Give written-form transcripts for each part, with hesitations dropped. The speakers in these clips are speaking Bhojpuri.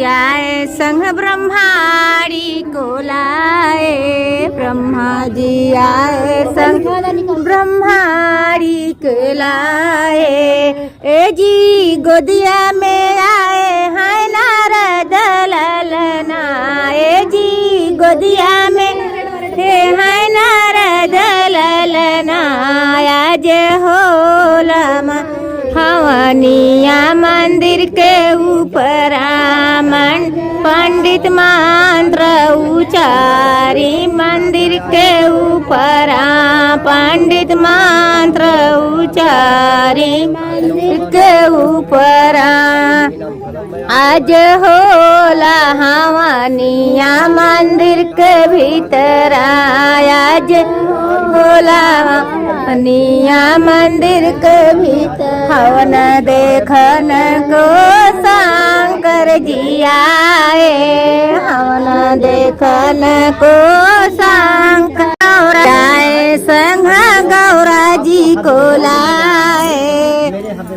आए संग ब्रह्माड़ी को लाए। ब्रह्मा जी आए संग ब्रह्माड़ी को लाए। ए जी गोदिया में आए हैं नारद ललना। ए जी गोदिया में है नारद ललना। आज होला हवनिया मंदिर के ऊपर पंडित मंत्र उचारी। मंदिर के ऊपर पंडित मंत्र उचारी। मंदिर के ऊपर आज होला हवनिया मंदिर के भीतर। आज होला हवनिया मंदिर के भीतर। हवन देखन को शंकर जी आए। हवन देखन को शंकर आए संग गौरा जी को लाए।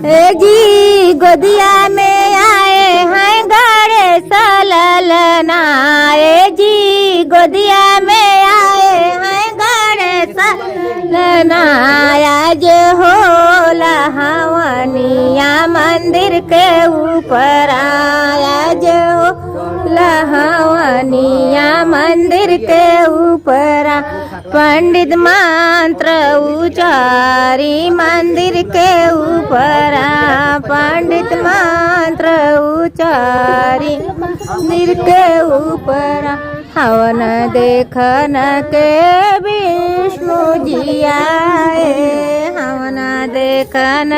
ए जी गोदिया में आए हैं गणेश ललना। ए जी गोदिया में आए हैं गणेश ललना। आज होला हवनिया मंदिर के ऊपर। आज होला हवनिया मंदिर के ऊपर पंडित मंत्र उचारी। मंदिर के ऊपर पंडित मंत्र उचारी। मंदिर के ऊपर हवन देखन के विष्णु जी आए। हवन देखन